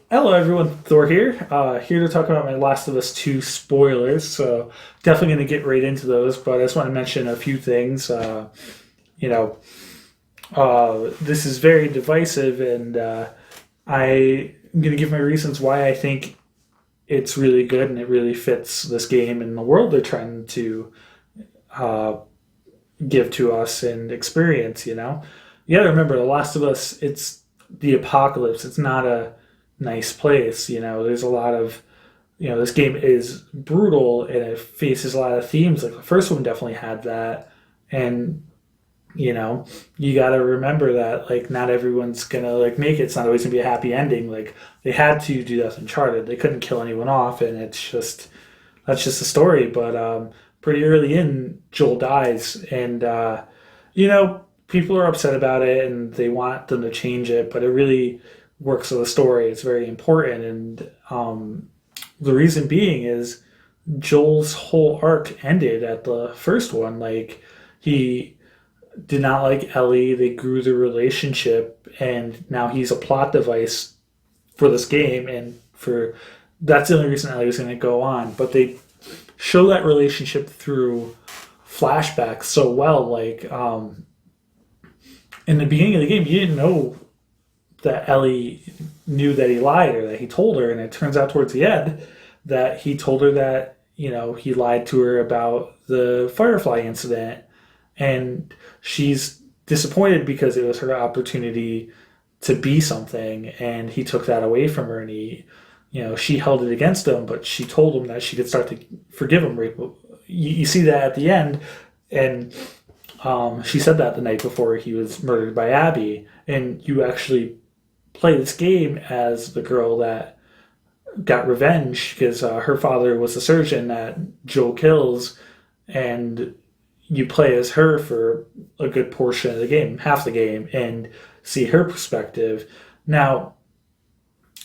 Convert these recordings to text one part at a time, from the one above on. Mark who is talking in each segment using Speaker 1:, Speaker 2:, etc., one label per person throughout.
Speaker 1: Hello, everyone. Thor here. Here to talk about my Last of Us 2 spoilers. So, definitely going to get right into those, but I just want to mention a few things. You know, this is very divisive, and I'm going to give my reasons why I think it's really good and it really fits this game and the world they're trying to uh, give to us and experience. You got to remember, The Last of Us, it's the apocalypse. It's not a nice place. There's a lot of this game is brutal and it faces a lot of themes. Like the first one definitely had that, and you know, you got to remember that like not everyone's gonna like make it. It's not always gonna be a happy ending. Like they had to do that with Uncharted. They couldn't kill anyone off, and it's just that's just the story. But pretty early in, Joel dies, and people are upset about it and they want them to change it, but it really works with the story. It's very important, and the reason being is Joel's whole arc ended at the first one. Like he did not like Ellie. They grew the relationship, and now he's a plot device for this game. And for that's the only reason Ellie was going to go on. But they show that relationship through flashbacks so well. Like in the beginning of the game, you didn't know that Ellie knew that he lied or that he told her, and it turns out towards the end that he told her that he lied to her about the Firefly incident, and she's disappointed because it was her opportunity to be something, and he took that away from her, and she held it against him, but she told him that she could start to forgive him. You see that at the end, and she said that the night before he was murdered by Abby, and you actually play this game as the girl that got revenge because her father was the surgeon that Joel kills, and you play as her for a good portion of the game, half the game, and see her perspective. Now,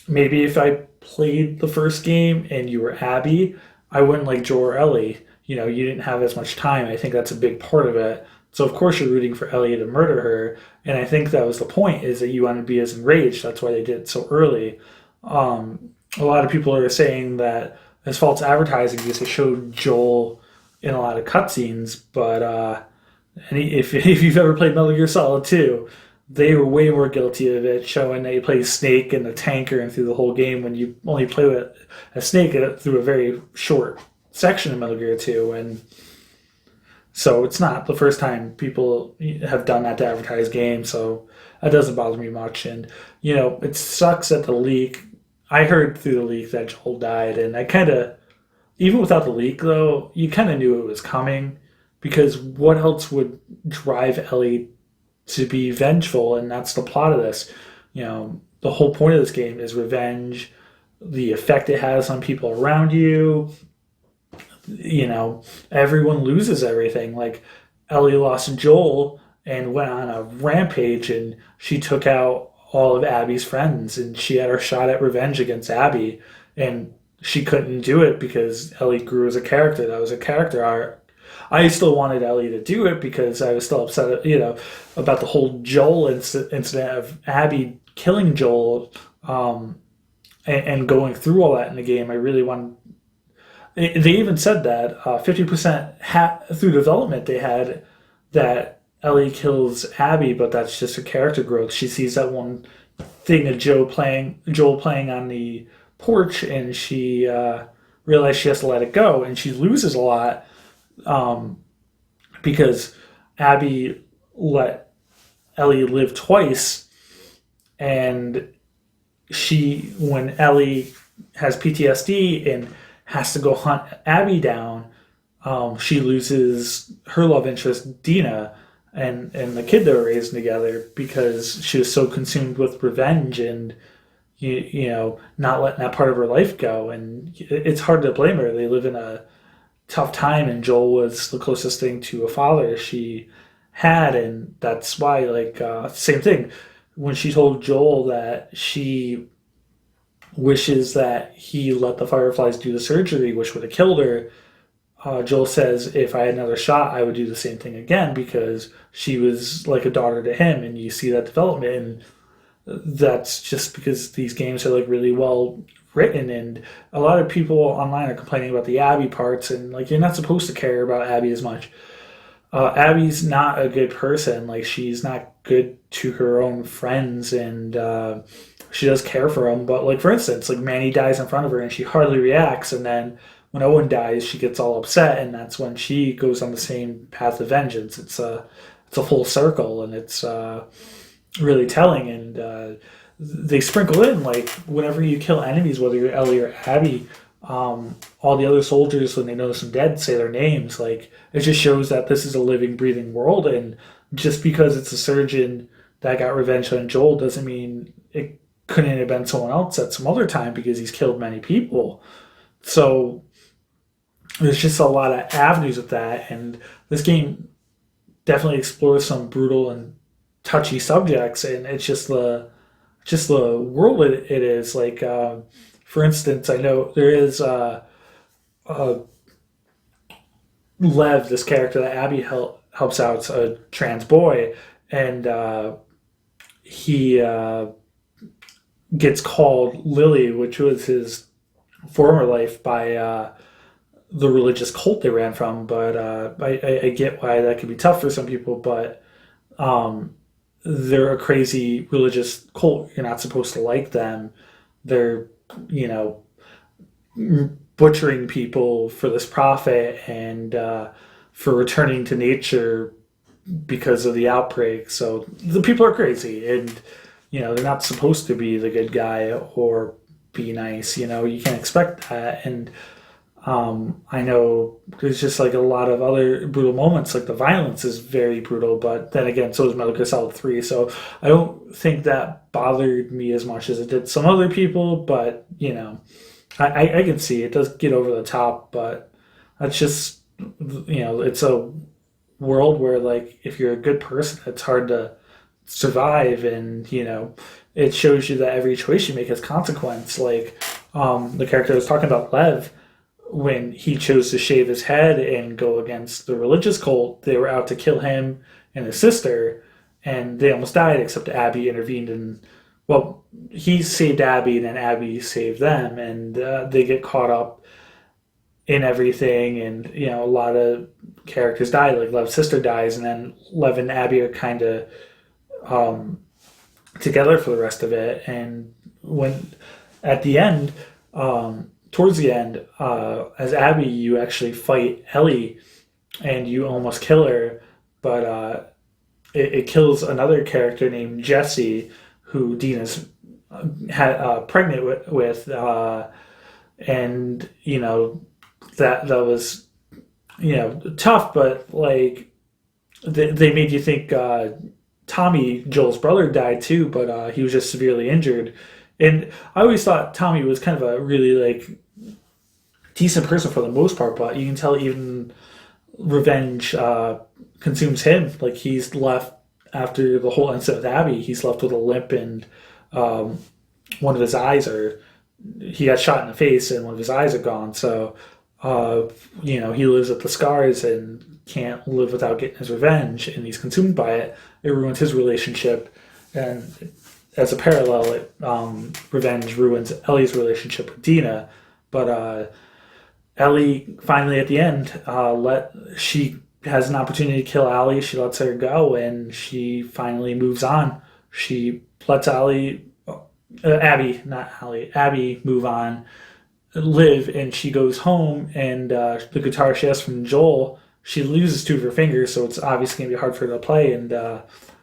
Speaker 1: maybe if I played the first game and you were Abby, I wouldn't like Joel or Ellie. You didn't have as much time. I think that's a big part of it. So of course you're rooting for Ellie to murder her, and I think that was the point: is that you want to be as enraged. That's why they did it so early. A lot of people are saying that it's false advertising because they showed Joel in a lot of cutscenes, but if you've ever played Metal Gear Solid 2, they were way more guilty of it, showing that you play Snake and the tanker and through the whole game when you only play with a Snake through a very short section of Metal Gear 2. And so it's not the first time people have done that to advertise games, so that doesn't bother me much. And, it sucks that the leak, I heard through the leak that Joel died, and I kind of, even without the leak though, you kind of knew it was coming because what else would drive Ellie to be vengeful? And that's the plot of this. The whole point of this game is revenge, the effect it has on people around you. Everyone loses everything. Like Ellie lost Joel and went on a rampage, and she took out all of Abby's friends, and she had her shot at revenge against Abby, and she couldn't do it because Ellie grew as a character. That was a character arc. I still wanted Ellie to do it because I was still upset, about the whole Joel incident of Abby killing Joel, and going through all that in the game. I really wanted. They even said that 50% through development they had that Ellie kills Abby, but that's just her character growth. She sees that one thing of Joel playing on the porch, and she realizes she has to let it go, and she loses a lot because Abby let Ellie live twice, and when Ellie has PTSD and has to go hunt Abby down, she loses her love interest Dina and the kid they were raising together because she was so consumed with revenge and not letting that part of her life go. And it's hard to blame her. They live in a tough time, and Joel was the closest thing to a father she had, and that's why same thing when she told Joel that she wishes that he let the Fireflies do the surgery, which would have killed her. Joel says, if I had another shot, I would do the same thing again because she was like a daughter to him, and you see that development. And that's just because these games are like really well written, and a lot of people online are complaining about the Abby parts, and like you're not supposed to care about Abby as much. Abby's not a good person. Like she's not good to her own friends, and she does care for them. But like for instance, like Manny dies in front of her, and she hardly reacts. And then when Owen dies, she gets all upset, and that's when she goes on the same path of vengeance. It's a full circle, and it's really telling. And they sprinkle in like whenever you kill enemies, whether you're Ellie or Abby, all the other soldiers when they notice them dead say their names. Like it just shows that this is a living, breathing world, and just because it's a surgeon that got revenge on Joel doesn't mean it couldn't have been someone else at some other time because he's killed many people. So there's just a lot of avenues with that, and this game definitely explores some brutal and touchy subjects, and it's just the world it is. Like, for instance, I know there is uh, Lev, this character that Abby helps out, a trans boy, and he gets called Lily, which was his former life, by the religious cult they ran from. But I get why that could be tough for some people, but um, they're a crazy religious cult. You're not supposed to like them. They're, you know, butchering people for this profit, and for returning to nature because of the outbreak. So the people are crazy, and they're not supposed to be the good guy or be nice. You can't expect that. And I know there's just like a lot of other brutal moments. Like the violence is very brutal, but then again, so is Metal Gear Solid 3. So I don't think that bothered me as much as it did some other people. But I can see it does get over the top, but that's just it's a world where like if you're a good person, it's hard to survive, and it shows you that every choice you make has consequence. Like the character I was talking about, Lev, when he chose to shave his head and go against the religious cult, they were out to kill him and his sister, and they almost died. Except Abby intervened, and well, he saved Abby, and then Abby saved them, and they get caught up in everything. And a lot of characters die. Like Lev's sister dies, and then Lev and Abby are kind of um, together for the rest of it. And when at the end, towards the end, as Abby, you actually fight Ellie, and you almost kill her, but it kills another character named Jesse, who Dina's pregnant with, and that was tough, but like they made you think Tommy, Joel's brother, died too, but he was just severely injured. And I always thought Tommy was kind of a really like decent person for the most part, but you can tell even revenge consumes him. Like he's left after the whole incident with Abby, he's left with a limp, and um, one of his eyes are he got shot in the face, and one of his eyes are gone. So uh, he lives with the scars and can't live without getting his revenge, and he's consumed by it. It ruins his relationship, and as a parallel, revenge ruins Ellie's relationship with Dina. But Ellie finally at the end she has an opportunity to kill Allie. She lets her go, and she finally moves on. She lets Abby, not Allie, Abby move on, live, and she goes home. And the guitar she has from Joel, she loses two of her fingers, so it's obviously gonna be hard for her to play. And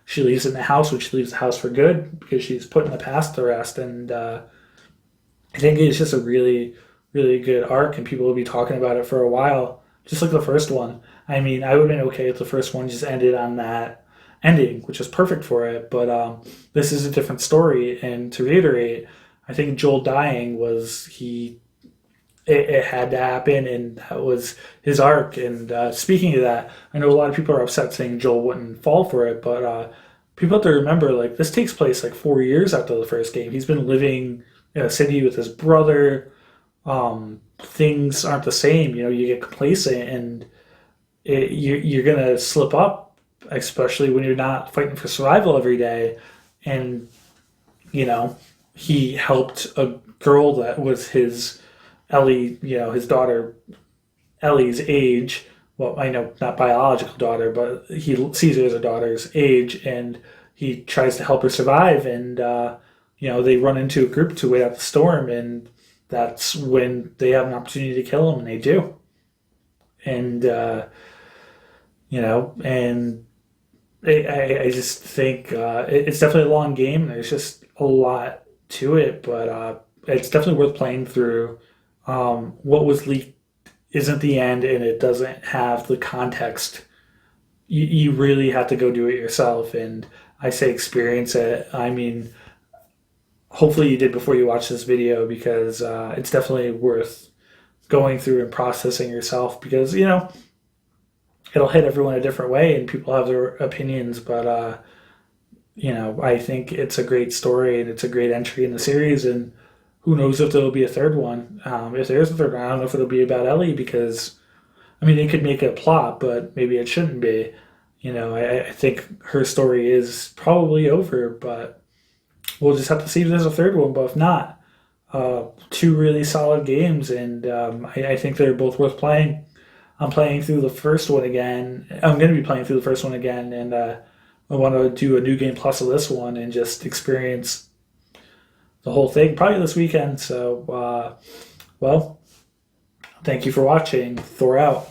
Speaker 1: she leaves it in the house, which leaves the house for good because she's putting the past to rest. And I think it's just a really, really good arc, and people will be talking about it for a while, just like the first one. I mean, I would have been okay if the first one just ended on that ending, which is perfect for it. But this is a different story, and to reiterate, I think Joel dying was it had to happen, and that was his arc. And speaking of that, I know a lot of people are upset saying Joel wouldn't fall for it, but people have to remember, like, this takes place like 4 years after the first game. He's been living in a city with his brother. Things aren't the same. You get complacent, and you're gonna slip up, especially when you're not fighting for survival every day. And you know, he helped a girl that was his Ellie, his daughter Ellie's age. Well, I know not biological daughter, but he sees her as a daughter's age, and he tries to help her survive. And they run into a group to wait out the storm, and that's when they have an opportunity to kill him, and they do. And and I just think it's definitely a long game. There's just a lot to it, but it's definitely worth playing through. What was leaked isn't the end, and it doesn't have the context. You really have to go do it yourself, and I say experience it. I mean, hopefully you did before you watch this video, because it's definitely worth going through and processing yourself, because it'll hit everyone a different way and people have their opinions, but I think it's a great story and it's a great entry in the series. And who knows if there'll be a third one. If there's a third one, I don't know if it'll be about Ellie, because I mean, they could make it a plot, but maybe it shouldn't be. I think her story is probably over, but we'll just have to see if there's a third one. But if not, two really solid games, and I think they're both worth playing. I'm playing through the first one again. I'm going to be playing through the first one again, and I want to do a new game plus of this one and just experience the whole thing probably this weekend. So, well, thank you for watching. Thor out.